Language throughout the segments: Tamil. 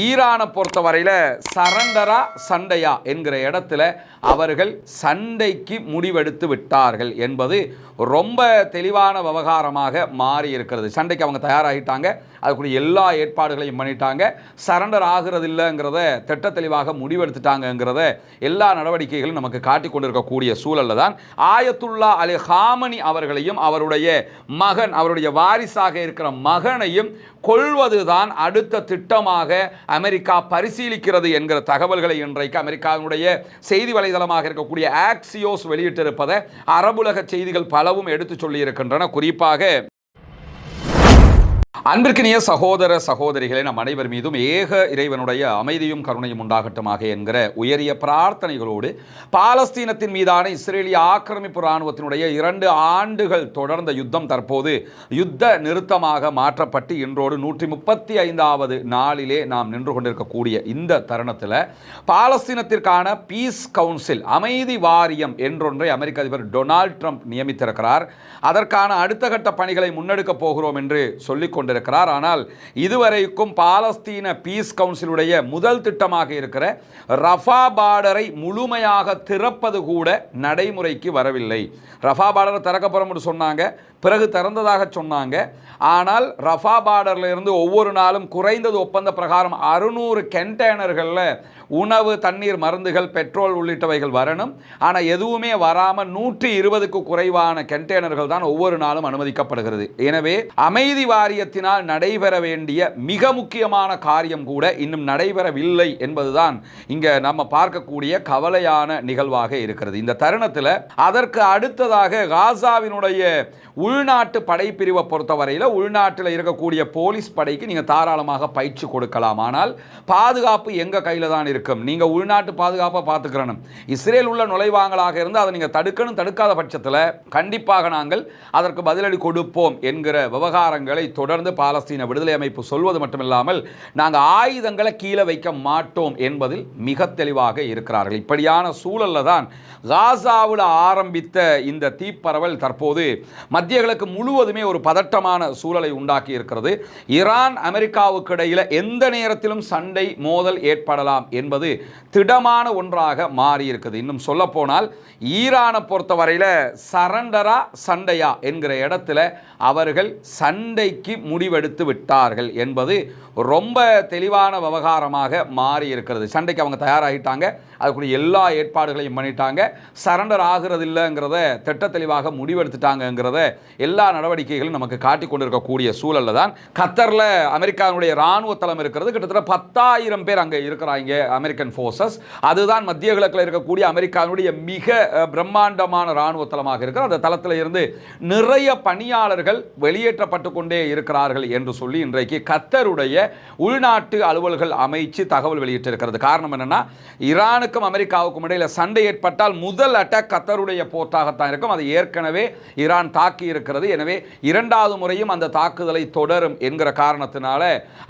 ஈரானை பொறுத்தவரையில் சரண்டரா சண்டையா என்கிற இடத்துல அவர்கள் சண்டைக்கு முடிவெடுத்து விட்டார்கள் என்பது ரொம்ப தெளிவான விவகாரமாக மாறி இருக்கிறது. சண்டைக்கு அவங்க தயாராகிட்டாங்க, அதுக்குரிய எல்லா ஏற்பாடுகளையும் பண்ணிட்டாங்க. சரண்டர் ஆகிறது இல்லைங்கிறத திட்ட தெளிவாக முடிவெடுத்துட்டாங்கிறத எல்லா நடவடிக்கைகளும் நமக்கு காட்டிக் கொண்டிருக்கக்கூடிய சூழலில் தான் ஆயத்துல்லா அலி ஹாமனி அவர்களையும் அவருடைய மகன், அவருடைய வாரிசாக இருக்கிற மகனையும் கொள்வதுதான் அடுத்த திட்டமாக அமெரிக்கா பரிசீலிக்கிறது என்கிற தகவல்களை இன்றைக்கு அமெரிக்காவுடைய செய்தி வலைதளமாக இருக்கக்கூடிய ஆக்சியோஸ் வெளியிட்டிருப்பதை அரபுலக செய்திகள் பலவும் எடுத்து சொல்லி இருக்கின்றன. குறிப்பாக அன்பிற்கினிய சகோதர சகோதரிகளை நம் அனைவர் மீதும் ஏக இறைவனுடைய அமைதியும் கருணையும் உண்டாகட்டுமாக என்கிற உயரிய பிரார்த்தனைகளோடு பாலஸ்தீனத்தின் மீதான இஸ்ரேலிய ஆக்கிரமிப்பு இராணுவத்தினுடைய 2 ஆண்டுகள் தொடர்ந்த யுத்தம் தற்போது யுத்த நிறுத்தமாக மாற்றப்பட்டு இன்றோடு 135வது நாளிலே நாம் நின்று கொண்டிருக்கக்கூடிய இந்த தருணத்தில் பாலஸ்தீனத்திற்கான பீஸ் கவுன்சில் அமைதி வாரியம் என்றொன்றை அமெரிக்க அதிபர் டொனால்ட் ட்ரம்ப் நியமித்திருக்கிறார். அதற்கான அடுத்த கட்ட பணிகளை முன்னெடுக்கப் போகிறோம் என்று சொல்லிக் கொண்டிருக்கிறார். ஆனால் இதுவரைக்கும் பாலஸ்தீன பீஸ் கவுன்சிலுடைய முதல் திட்டமாக இருக்கிற ரஃபா பார்டரை முழுமையாக திறப்பது கூட நடைமுறைக்கு வரவில்லை. ரஃபா பார்டரை திறக்கப்படும் சொன்னாங்க, பிறகு திறந்ததாக சொன்னாங்க. ஆனால் ரஃபா பார்டரில் இருந்து ஒவ்வொரு நாளும் குறைந்தது ஒப்பந்த பிரகாரம் 600 கண்டெய்னர்களில் உணவு, தண்ணீர், மருந்துகள், பெட்ரோல் உள்ளிட்டவைகள் வரணும். ஆனால் எதுவுமே வராமல் 120க்கு குறைவான கண்டெய்னர்கள் தான் ஒவ்வொரு நாளும் அனுமதிக்கப்படுகிறது. எனவே அமைதி வாரியத்தினால் நடைபெற வேண்டிய மிக முக்கியமான காரியம் கூட இன்னும் நடைபெறவில்லை என்பதுதான் இங்கே நம்ம பார்க்கக்கூடிய கவலையான நிகழ்வாக இருக்கிறது. இந்த தருணத்தில் அதற்கு அடுத்ததாக காசாவினுடைய உள்நாட்டு படைப்பிரிவை பொறுத்தவரையில் உள்நாட்டில் இருக்கக்கூடிய போலீஸ் படைக்கு நீங்கள் தாராளமாக பயிற்சி கொடுக்கலாம். ஆனால் பாதுகாப்பு எங்கள் கையில் தான் இருக்கும். நீங்கள் உள்நாட்டு பாதுகாப்பை பார்த்துக்கிறணும். இஸ்ரேல் உள்ள நுழைவாங்களாக இருந்து அதை நீங்கள் தடுக்காத பட்சத்தில் கண்டிப்பாக நாங்கள் அதற்கு பதிலடி கொடுப்போம் என்கிற விவகாரங்களை தொடர்ந்து பாலஸ்தீன விடுதலை அமைப்பு சொல்வது மட்டுமில்லாமல் நாங்கள் ஆயுதங்களை கீழே வைக்க மாட்டோம் என்பதில் மிக தெளிவாக இருக்கிறார்கள். இப்படியான சூழலில் தான் காசாவில் ஆரம்பித்த இந்த தீப்பரவல் தற்போது மத்திய கிழக்கு முழுவதுமே ஒரு பதட்டமான சூழலை உண்டாக்கி இருக்கிறது. ஈரான் அமெரிக்காவுக்கு இடையில் எந்த நேரத்திலும் சண்டை மோதல் ஏற்படலாம் என்பது திடமான ஒன்றாக மாறி இருக்குது. இன்னும் சொல்ல போனால் ஈரானை பொறுத்தவரையில் சரண்டரா சண்டையா என்கிற இடத்துல அவர்கள் சண்டைக்கு முடிவெடுத்து விட்டார்கள் என்பது ரொம்ப தெளிவான விவகாரமாக மாறி இருக்கிறது. சண்டைக்கு அவங்க தயாராகிட்டாங்க, அதுக்குரிய எல்லா ஏற்பாடுகளையும் பண்ணிட்டாங்க. சரண்டர் ஆகிறது இல்லைங்கிறத திட்ட தெளிவாக முடிவெடுத்துட்டாங்கிறத எல்லா நடவடிக்கைகளும் நமக்கு காட்டிக் கொண்டிருக்கக்கூடிய சூழலில் தான் கத்தரில் அமெரிக்காவுடைய இராணுவ தளம் இருக்கிறது. கிட்டத்தட்ட 10,000 பேர் அங்கே இருக்கிறாங்க, அமெரிக்கன் ஃபோர்ஸஸ். அதுதான் மத்திய கிழக்கில் இருக்கக்கூடிய அமெரிக்காவுடைய மிக பிரம்மாண்டமான இராணுவ தளமாக இருக்கிற அந்த தளத்தில் இருந்து நிறைய பணியாளர்கள் வெளியேற்றப்பட்டு கொண்டே இருக்கிறார்கள் என்று சொல்லி இன்றைக்கு கத்தருடைய உள்நாட்டு அலுவல்கள் அமைச்சு தகவல் வெளியிட்டிருக்கிறது. காரணம் என்னன்னா, ஈரானுக்கும் அமெரிக்காவுக்கும் இடையில் சண்டை ஏற்பட்டால் முதல் அட்டாக் கத்தருடைய போர்ட்டாகத்தான் இருக்கும். அது ஏற்கனவே ஈரான் தாக்கி இருக்கிறது. எனவே 2வது முறையும் அந்த தாக்குதலை தொடரும் என்கிற காரணத்தினால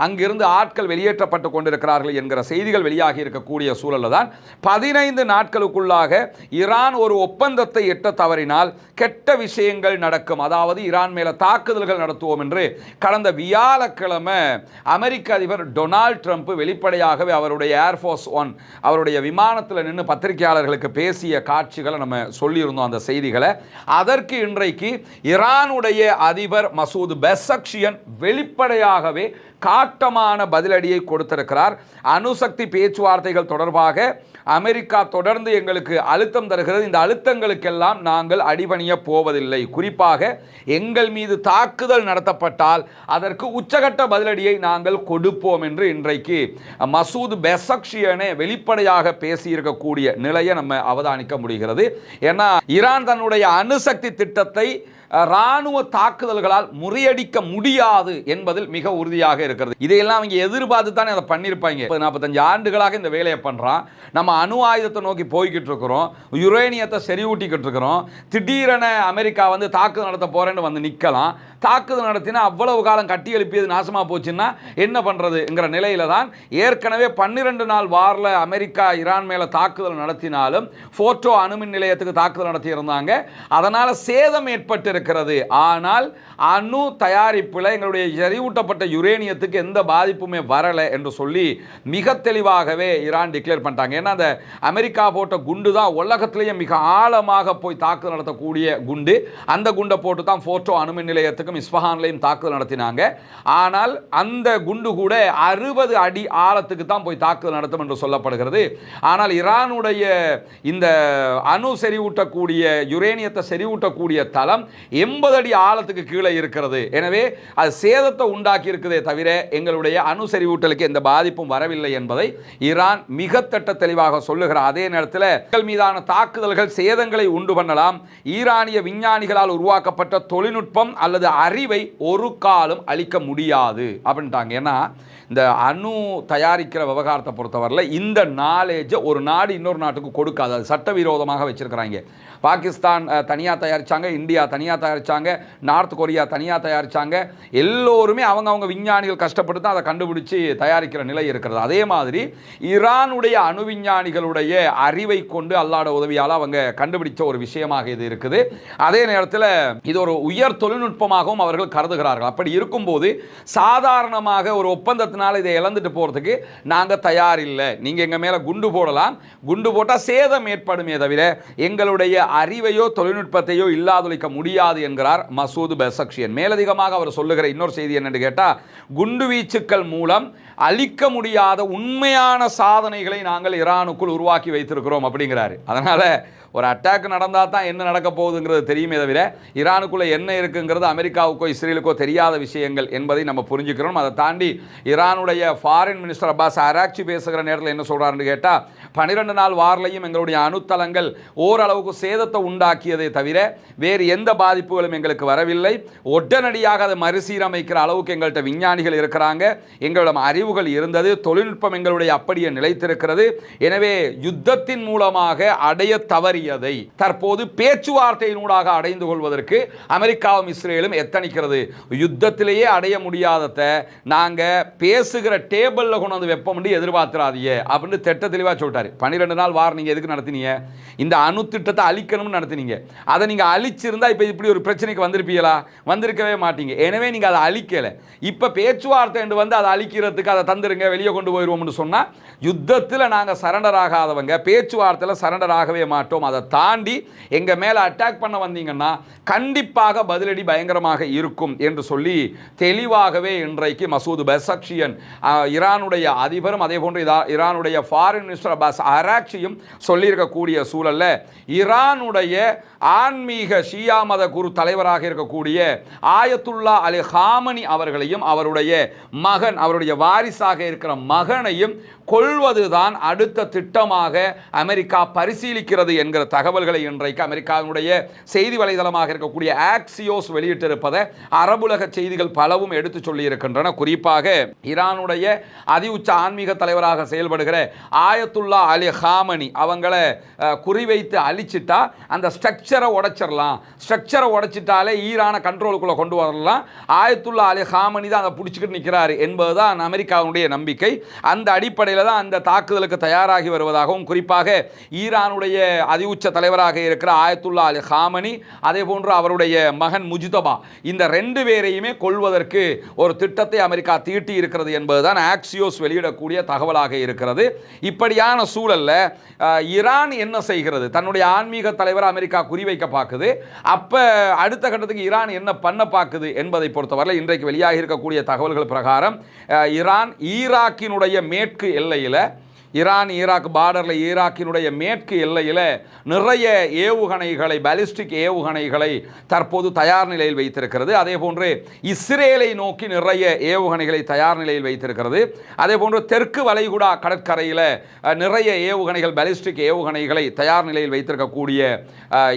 அங்கிருந்து ஆட்கள் வெளியேற்றப்பட்டு கொண்டிருக்கிறார்கள் என்கிற செய்திகள் வெளியாகி இருக்கக்கூடிய சூழலில் தான் 15 நாட்களுக்குள்ளாக ஈரான் ஒரு ஒப்பந்தத்தை எட்ட தவறினால் கெட்ட விஷயங்கள் நடக்கும், அதாவது ஈரான் மேல தாக்குதல்கள் நடத்துவோம் என்று கடந்த வியாழக்கிழமை அமெரிக்க அதிபர் டொனால்ட் ட்ரம்ப் வெளிப்படையாகவே அவருடைய ஏர்ஃபோர்ஸ் 1 அவருடைய விமானத்தில் நின்று பத்திரிகையாளர்களுக்கு பேசிய காட்சிகளை நம்ம சொல்லியிருந்தோம், அந்த செய்திகளை. அதற்கு இன்றைக்கு ஈரானுடைய அதிபர் மசூத் பெஸக்ஷியன் வெளிப்படையாகவே காட்டமான பதிலடியை கொடுத்திருக்கிறார். அணுசக்தி பேச்சுவார்த்தைகள் தொடர்பாக அமெரிக்கா தொடர்ந்து எங்களுக்கு அழுத்தம் தருகிறது, இந்த அழுத்தங்களுக்கெல்லாம் நாங்கள் அடிபணிய போவதில்லை. குறிப்பாக எங்கள் மீது தாக்குதல் நடத்தப்பட்டால் அதற்கு உச்சகட்ட பதிலடியை நாங்கள் கொடுப்போம் என்று இன்றைக்கு மசூத் பெஸக்ஷியனே வெளிப்படையாக பேசியிருக்கக்கூடிய நிலையை நம்ம அவதானிக்க முடிகிறது. ஏன்னா ஈரான் தன்னுடைய அணுசக்தி திட்டத்தை இராணுவ தாக்குதல்களால் முறியடிக்க முடியாது என்பதில் மிக உறுதியாக இருக்கிறது. இதையெல்லாம் அவங்க எதிர்பார்த்து தானே அதை பண்ணியிருப்பாங்க. 45 ஆண்டுகளாக இந்த வேலையை பண்ணுறான். நம்ம அணு ஆயுதத்தை நோக்கி போய்கிட்டு இருக்கிறோம், யுரேனியத்தை செறிவூட்டிக்கிட்டு இருக்கிறோம். திடீரென அமெரிக்கா வந்து தாக்குதல் நடத்த போறேன்னு வந்து நிற்கலாம். தாக்குதல் நடத்தினா அவ்வளவு காலம் கட்டி எழுப்பியது நாசமாக போச்சுன்னா என்ன பண்ணுறதுங்கிற நிலையில தான் ஏற்கனவே 12 நாள் வாரில் அமெரிக்கா ஈரான் மேலே தாக்குதல் நடத்தினாலும் ஃபோர்டோ அணுமின் நிலையத்துக்கு தாக்குதல் நடத்தியிருந்தாங்க. அதனால் சேதம் ஏற்பட்டு இருக்கிறது, ஆனால் அணு தயாரிப்பில் எங்களுடைய எரிவூட்டப்பட்ட யுரேனியத்துக்கு எந்த பாதிப்புமே வரலை என்று சொல்லி மிக தெளிவாகவே ஈரான் டிக்ளேர் பண்ணிட்டாங்க. ஏன்னா அந்த அமெரிக்கா போட்ட குண்டு தான் உலகத்திலேயே மிக ஆழமாக போய் தாக்குதல் நடத்தக்கூடிய குண்டு. அந்த குண்டை போட்டு தான் ஃபோர்டோ அணுமின் நிலையத்துக்கும் இஸ்ஃபஹான்லையும் தாக்குதல் நடத்தினாங்க. ஆனால் அந்த குண்டு கூட 60 அடி ஆழத்துக்கு தான் போய் தாக்குதல் நடத்தும் என்று சொல்லப்படுகிறது. ஆனால் ஈரானுடைய இந்த அணு செறிவூட்டக்கூடிய யுரேனியத்தை செறிவூட்டக்கூடிய தளம் 80 அடி ஆழத்துக்கு கீழே இருக்கிறது. எனவே அது சேதத்தை உண்டாக்கி இருக்குதே தவிர எங்களுடைய அணு செறிவூட்டலுக்கு எந்த பாதிப்பும் வரவில்லை என்பதை ஈரான் மிக திட்ட தெளிவாக சொல்லுகிற அதே நேரத்தில் மீதான தாக்குதல்கள் சேதங்களை உண்டு பண்ணலாம். ஈரானிய விஞ்ஞானிகளால் உருவாக்கப்பட்ட தொழில்நுட்பம் அல்லது அறிவை ஒரு காலம் அளிக்க முடியாது அப்படின்ட்டாங்க. ஏன்னா இந்த அணு தயாரிக்கிற விவகாரத்தை பொறுத்தவரையில் இந்த நாலேஜை ஒரு நாடு இன்னொரு நாட்டுக்கு கொடுக்காது. அது சட்டவிரோதமாக வச்சிருக்கிறாங்க. பாகிஸ்தான் தனியாக தயாரித்தாங்க, இந்தியா தனியாக தயாரித்தாங்க, நார்த் கொரியா தனியாக தயாரித்தாங்க. எல்லோருமே அவங்க விஞ்ஞானிகள் கஷ்டப்பட்டு தான் அதை கண்டுபிடிச்சி தயாரிக்கிற நிலை இருக்கிறது. அதே மாதிரி ஈரானுடைய அணு விஞ்ஞானிகளுடைய அறிவை கொண்டு அல்லாஹ்வோட உதவியால் அவங்க கண்டுபிடிச்ச ஒரு விஷயமாக இது இருக்குது. அதே நேரத்தில் இது ஒரு உயர் தொழில்நுட்பமாகவும் அவர்கள் கருதுகிறார்கள். அப்படி இருக்கும்போது சாதாரணமாக ஒரு ஒப்பந்தத்தினால் இதை இழந்துட்டு போகிறதுக்கு நாங்கள் தயார் இல்லை. நீங்கள் எங்கள் மேலே குண்டு போடலாம், குண்டு போட்டால் சேதம் ஏற்படுமே தவிர எங்களுடைய அறிவையோ தொழில்நுட்பத்தையோ இல்லாதொழிக்க முடியாது என்கிறார் மசூத் பெசக்ஷியன். மேலதிகமாக அவர் சொல்லுகிற இன்னொரு செய்தி என்னென்னு கேட்டால், குண்டு வீச்சுக்கள் மூலம் அழிக்க முடியாத உண்மையான சாதனைகளை நாங்கள் ஈரானுக்குள் உருவாக்கி வைத்திருக்கிறோம் அப்படிங்கிறாரு. அதனால் ஒரு அட்டாக் நடந்தால் தான் என்ன நடக்க போகுதுங்கிறது தெரியுமே தவிர ஈரானுக்குள்ளே என்ன இருக்குங்கிறது அமெரிக்காவுக்கோ இஸ்ரேலுக்கோ தெரியாத விஷயங்கள் என்பதை நம்ம புரிஞ்சுக்கிறோம். அதை தாண்டி ஈரானுடைய ஃபாரின் மினிஸ்டர் அப்பாஸ் அராக்சி பேசுகிற நேரத்தில் என்ன சொல்கிறாருன்னு கேட்டால், 12 நாள் வார்லையும் எங்களுடைய அணுத்தளங்கள் ஓரளவுக்கு சேதத்தை உண்டாக்கியதை தவிர வேறு எந்த பாதிப்புகளும் எங்களுக்கு வரவில்லை. உடனடியாக அதை மறுசீரமைக்கிற அளவுக்கு எங்கள்கிட்ட விஞ்ஞானிகள் இருக்கிறாங்க, எங்களிடம் அறிவுகள் இருந்தது, தொழில்நுட்பம் எங்களுடைய அப்படியே நிலைத்திருக்கிறது. எனவே யுத்தத்தின் மூலமாக அடைய தவறியதை தற்போது பேச்சுவார்த்தையினூடாக அடைந்து கொள்வதற்கு அமெரிக்காவும் இஸ்ரேலும் எத்தனிக்கிறது. யுத்தத்திலேயே அடைய முடியாததை நாங்கள் பேசுகிற டேபிளில் கொண்டு வந்து வெப்பம் எதிர்பார்த்துறாதீங்க அப்படின்னு திட்ட தெளிவாக சொல்லிட்டாரு. 12 நாள் வார் நீங்கள் எதுக்கு நடத்தினீங்க? இந்த அணு திட்டத்தை அழிக்கணும்னு நடத்தினீங்க. அதை நீங்கள் அழிச்சிருந்தா இப்போ இப்படி ஒரு பிரச்சனைக்கு வந்திருப்பீங்களா? வந்திருக்கவே மாட்டீங்க. எனவே நீங்கள் அதை அழிக்கலை. இப்போ பேச்சுவார்த்தை வந்து அதை அழிக்கிறதுக்கு அதை தந்துருங்க, வெளியே கொண்டு போயிடுவோம்னு சொன்னால் யுத்தத்தில் நாங்கள் சரண்டர் ஆகாதவங்க, பேச்சுவார்த்தையில் சரண்டர் ஆகவே மாட்டோம். அதை தாண்டி எங்கள் மேலே அட்டாக் பண்ண வந்தீங்கன்னா கண்டிப்பாக பதிலடி பயங்கரமாக இருக்கும் என்று சொல்லி தெளிவாகவே இன்றைக்கு மசூத் பெசக்ஷியன் ஈரானுடைய அதிபரும் அதே போன்று ஈரானுடைய ஃபாரின் மினிஸ்டர் அப்பாஸ் அராக்சியும் சொல்லியிருக்கக்கூடிய சூழல்ல ஈரானுடைய ஆன்மீக ஷியா மத குரு தலைவராக இருக்கக்கூடிய ஆயத்துல்லா அலி ஹாமனி அவர்களையும் அவருடைய மகன், அவருடைய வாரிசாக இருக்கிற மகனையும் கொள்வதுதான் அடுத்த திட்டமாக அமெரிக்கா பரிசீலிக்கிறது என்கிற தகவல்களை இன்றைக்கு அமெரிக்காவினுடைய செய்தி வலைதளமாக இருக்கக்கூடிய ஆக்சியோஸ் வெளியிட்டிருப்பதை அரபுலக செய்திகள் பலவும் எடுத்து சொல்லி இருக்கின்றன. குறிப்பாக ஈரானுடைய அதி உச்ச ஆன்மீக தலைவராக செயல்படுகிற ஆயத்துல்லா அலி ஹாமனி அவங்களை குறிவைத்து அழிச்சிட்டா அந்த ஸ்ட்ரக்சரை உடைச்சிடலாம். ஸ்ட்ரக்சரை உடைச்சிட்டாலே ஈரானை கண்ட்ரோலுக்குள்ள கொண்டு வரலாம். ஆயத்துல்லா அலி ஹாமனி தான் அதை பிடிச்சிக்கிட்டு நிற்கிறாரு என்பதுதான் அமெரிக்காவுடைய நம்பிக்கை. அந்த அடிப்படையில் தான் அந்த தாக்குதலுக்கு தயாராகி வருவதாகவும், குறிப்பாக ஈரானுடைய அதி உச்ச தலைவராக இருக்கிற ஆயத்துல்லா அலி ஹாமனி அதே போன்று அவருடைய மகன் முஜ்தபா, இந்த 2 பேரையுமே கொள்வதற்கு ஒரு திட்டத்தை அமெரிக்கா தீட்டி இருக்கிறது என்பதுதான் ஆக்சியோஸ் வெளியிடக்கூடிய தகவலாக இருக்கிறது. இப்படியான சூழல்ல ஈரான் என்ன செய்கிறது? தன்னுடைய ஆன்மீக தலைவர் அமெரிக்கா குறிவைக்க பார்க்குது. அப்ப அடுத்த கட்டத்துக்கு ஈரான் என்ன பண்ண பார்க்குது என்பதை பொறுத்தவரை இன்றைக்கு வெளியாக இருக்கக்கூடிய தகவல்கள் பிரகாரம் ஈரான் ஈராக்கினுடைய மேற்கு எல்லையில், ஈரான் ஈராக் பார்டரில் ஈராக்கினுடைய மேற்கு எல்லையில் நிறைய ஏவுகணைகளை, பாலிஸ்டிக் ஏவுகணைகளை தற்போது தயார் நிலையில் வைத்திருக்கிறது. அதே போன்று இஸ்ரேலை நோக்கி நிறைய ஏவுகணைகளை தயார் நிலையில் வைத்திருக்கிறது. அதே போன்று தெற்கு வளைகுடா கடற்கரையில் நிறைய ஏவுகணைகள், பாலிஸ்டிக் ஏவுகணைகளை தயார் நிலையில் வைத்திருக்கக்கூடிய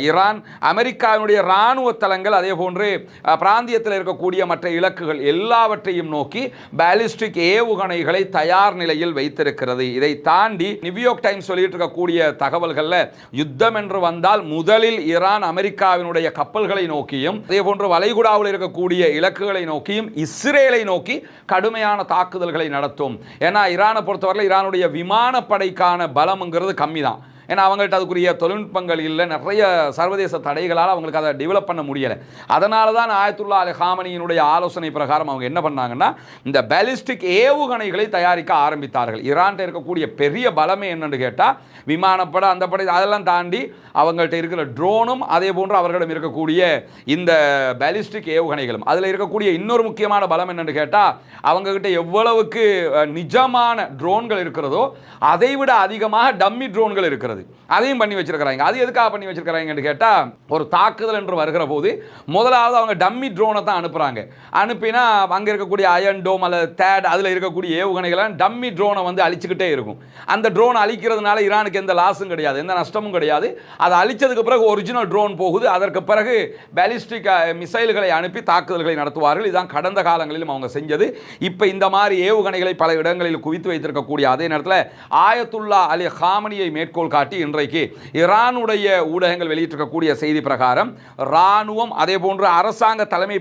ஈரான் அமெரிக்காவினுடைய இராணுவ தளங்கள், அதே போன்று பிராந்தியத்தில் இருக்கக்கூடிய மற்ற இலக்குகள் எல்லாவற்றையும் நோக்கி பாலிஸ்டிக் ஏவுகணைகளை தயார் நிலையில் வைத்திருக்கிறது. இதை தாண்டி நியூயார்க் டைம்ஸ் சொல்லிட்டு இருக்கக்கூடிய தகவல்கள்ல யுத்தம் என்று வந்தால் முதலில் ஈரான் அமெரிக்காவினுடைய கப்பல்களை நோக்கியும் அதே போன்று வளைகுடாவில் இருக்கக்கூடிய இலக்குகளை நோக்கியும் இஸ்ரேலை நோக்கி கடுமையான தாக்குதல்களை நடத்தும். ஏன்னா ஈரானை பொறுத்தவரை ஈரானுடைய விமானப்படைக்கான பலம்ங்கிறது கம்மி தான். ஏன்னா அவங்கள்ட்ட அதுக்குரிய தொழில்நுட்பங்கள் இல்லை, நிறைய சர்வதேச தடைகளால் அவங்களுக்கு அதை டெவலப் பண்ண முடியலை. அதனால தான் ஆயத்துல்லா அலி ஹாமனியினுடைய ஆலோசனை பிரகாரம் அவங்க என்ன பண்ணாங்கன்னா இந்த பாலிஸ்டிக் ஏவுகணைகளை தயாரிக்க ஆரம்பித்தார்கள். ஈரான்கிட்ட இருக்கக்கூடிய பெரிய பலமே என்னன்னு கேட்டால் விமானப்பட அந்த படை அதெல்லாம் தாண்டி அவங்கள்ட்ட இருக்கிற ட்ரோனும் அதே போன்று அவர்களிடம் இருக்கக்கூடிய இந்த பாலிஸ்டிக் ஏவுகணைகளும். அதில் இருக்கக்கூடிய இன்னொரு முக்கியமான பலம் என்னன்னு கேட்டால் அவங்ககிட்ட எவ்வளவுக்கு நிஜமான ட்ரோன்கள் இருக்கிறதோ அதை விட அதிகமாக டம்மி ட்ரோன்கள் இருக்கிறது. அதையும் பண்ணி வச்சிருக்கிறாங்க. அது எதுக்காக பண்ணி வச்சிருக்கிறாங்கன்னு கேட்டால் ஒரு தாக்குதல் என்று வருகிற போது முதலாவது அவங்க டம்மி ட்ரோனை தான் அனுப்புகிறாங்க. அனுப்பினா அங்கே இருக்கக்கூடிய அயன் டோம் அல்லது தேட் அதில் இருக்கக்கூடிய ஏவுகணைகளை டம்மி ட்ரோனை வந்து அழிச்சுக்கிட்டே இருக்கும். அந்த ட்ரோனை அழிக்கிறதுனால ஈரானுக்கு எந்த லாஸும் கிடையாது, எந்த நஷ்டமும் கிடையாது. அதை அழிச்சதுக்கு பிறகு ஒரிஜினல் ட்ரோன் போகுது. அதற்கு பிறகு பாலிஸ்டிக் மிசைல்களை அனுப்பி தாக்குதல்களை நடத்துவார்கள். இதுதான் கடந்த காலங்களிலும் அவங்க செஞ்சது. இப்போ இந்த மாதிரி ஏவுகணைகளை பல இடங்களில் குவித்து வைத்திருக்கக்கூடிய அதே நேரத்தில் ஆயத்துல்லா அலி ஹாமனியை மேற்கோள் காட்டி இன்றைக்கு ஈரானுடைய ஊடகங்கள் வெளியிட்டிருக்கக்கூடிய செய்தி பிரகாரம் இராணுவம் அதே போன்று அரசாங்க தலைமை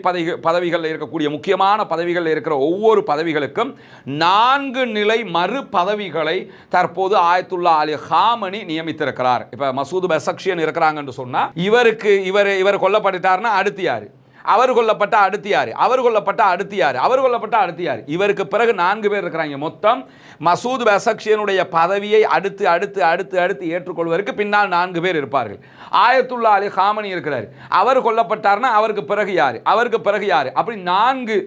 பதவிகளில் இருக்கக்கூடிய முக்கியமான பதவிகளில் இருக்கிற ஒவ்வொரு பதவிகளுக்கும் 4 நிலை மறு பதவிகளை தற்போது ஆயத்துல்லா அலி ஹாமனி நியமித்திருக்கிறார். இப்போ மசூத் பெசக்ஷியன் இருக்கிறாங்கன்னு சொன்னா இவர் கொல்லப்பட்டார்னா அடுத்து யாரு, அவர் கொல்லப்பட்ட அடுத்து யாரு, அவர் கொல்லப்பட்ட அடுத்து யாரு, அவர் கொல்லப்பட்ட அடுத்து யாரு. இவருக்கு பிறகு 4 பேர் இருக்கிறாங்க. மொத்தம் மசூத் பெசக்ஷியனுடைய பதவியை அடுத்து அடுத்து அடுத்து அடுத்து ஏற்றுக்கொள்வதற்கு பின்னால் 4 பேர் இருப்பார்கள். ஆயத்துல்லா அலி ஹாமனி இருக்கிறார். அவர் கொல்லப்பட்டார்னா அவருக்கு பிறகு யாரு, அவருக்கு பிறகு யாரு, அப்படி 4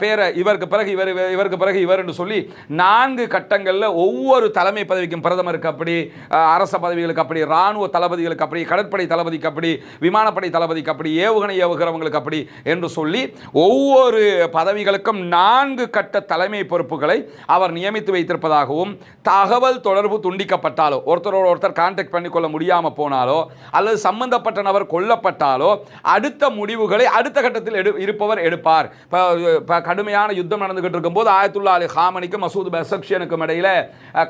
பேரை இவருக்கு பிறகு இவர், இவருக்கு பிறகு இவர் என்று சொல்லி 4 கட்டங்களில் ஒவ்வொரு தலைமை பதவிக்கும் பிரதமருக்கு அப்படி, அரச பதவிகளுக்கு அப்படி, இராணுவ தளபதிகளுக்கு அப்படி, கடற்படை தளபதிக்கு அப்படி, விமானப்படை தளபதிக்கு அப்படி, ஏவுகணை ஏவுகிறவங்களுக்கு அப்படி என்று சொல்லி ஒவ்வொரு பதவிகளுக்கும் 4 கட்ட தலைமை பொறுப்புகளை அவர் நியமித்து வைத்திருப்பதாகவும், தகவல் தொடர்பு துண்டிக்கப்பட்டாலோ, ஒருத்தரோடு ஒருத்தர் கான்டாக்ட் பண்ணிக்கொள்ள முடியாமல் போனாலோ அல்லது சம்பந்தப்பட்ட நபர் கொல்லப்பட்டாலோ அடுத்த முடிவுகளை அடுத்த கட்டத்தில் இருப்பவர் எடுப்பார். கடுமையான யுத்தம் நடந்துகிட்டு இருக்கும்போது ஆயத்துல்லா அலி ஹாமனிக்கும் மசூத் பெசக்ஷியனுக்கும் இடையில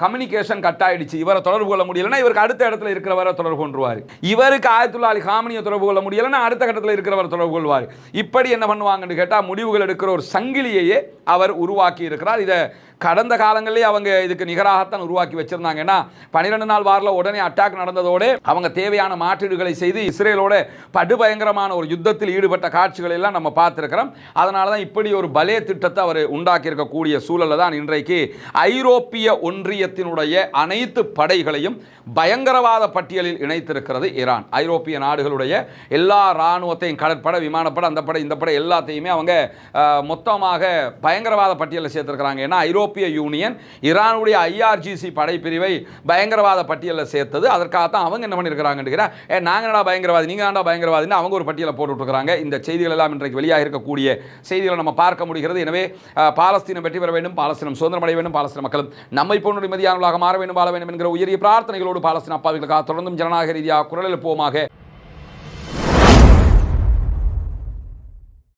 கம்யூனிகேஷன் கட் ஆயிடுச்சு. இவரை தொடர்பு கொள்ள முடியலன்னா இவருக்கு அடுத்த இடத்துல இருக்கிறவரை தொடர்பு கொண்டுருவார். இவருக்கு ஆயத்துல்லா அலி ஹாமனியை தொடர்பு கொள்ள முடியலன்னா அடுத்த கட்டத்தில் இருக்கிறவர் தொடர்பு கொள்வார். இப்படி என்ன பண்ணுவாங்கன்னு கேட்டால் முடிவுகள் எடுக்கிற ஒரு சங்கிலியையே அவர் உருவாக்கி இருக்கிறார். இதை கடந்த காலங்களிலே அவங்க இதுக்கு நிகராகத்தான் உருவாக்கி வச்சிருந்தாங்க. ஏன்னா 12 நாள் வாரில் உடனே அட்டாக் நடந்ததோடு அவங்க தேவையான மாற்றீடுகளை செய்து இஸ்ரேலோட படுபயங்கரமான ஒரு யுத்தத்தில் ஈடுபட்ட காட்சிகளை எல்லாம் நம்ம பார்த்துருக்கிறோம். அதனால தான் இப்படி ஒரு பலே திட்டத்தை அவர் உண்டாக்கி இருக்கக்கூடிய சூழலில் தான் இன்றைக்கு ஐரோப்பிய ஒன்றியத்தினுடைய அனைத்து படைகளையும் பயங்கரவாத பட்டியலில் இணைத்திருக்கிறது ஈரான். ஐரோப்பிய நாடுகளுடைய எல்லா இராணுவத்தையும், கடற்படை, விமானப்படை, அந்த படை, இந்த படை எல்லாத்தையுமே அவங்க மொத்தமாக பயங்கரவாத பட்டியலில் சேர்த்திருக்கிறாங்க. ஏன்னா ஐரோப்பிய யூனியன் ஈரானுடைய IRGC படைப்பிரிவை பயங்கரவாத பட்டியலில் சேர்த்தது. அதற்காகத்தான் அவங்க என்ன பண்ணியிருக்கிறாங்க, நாங்கள் என்னடா பயங்கரவாதி, நீங்கள் தான்டா பயங்கரவாதின்னு அவங்க ஒரு பட்டியலை போட்டுருக்காங்க. இந்த செய்திகள் எல்லாம் இன்றைக்கு வெளியாக இருக்கக்கூடிய செய்திகளை நம்ம பார்க்க முடிகிறது. எனவே பாலஸ்தீனம் வெற்றி பெற வேண்டும், பாலஸ்தீனம் சுதந்திரம் அடைய வேண்டும், பாலஸ்தீன மக்களும் நம்மை போன்ற நிம்மதியானவர்களாக மாற வேண்டும், வாழ வேண்டும் என்கிற உயரிய பிரார்த்தனைகளோடு பாலஸ்தீன அப்பாவிகளுக்காக தொடர்ந்தும் ஜனநாயக ரீதியாக குரல் எழுப்புவோமாக.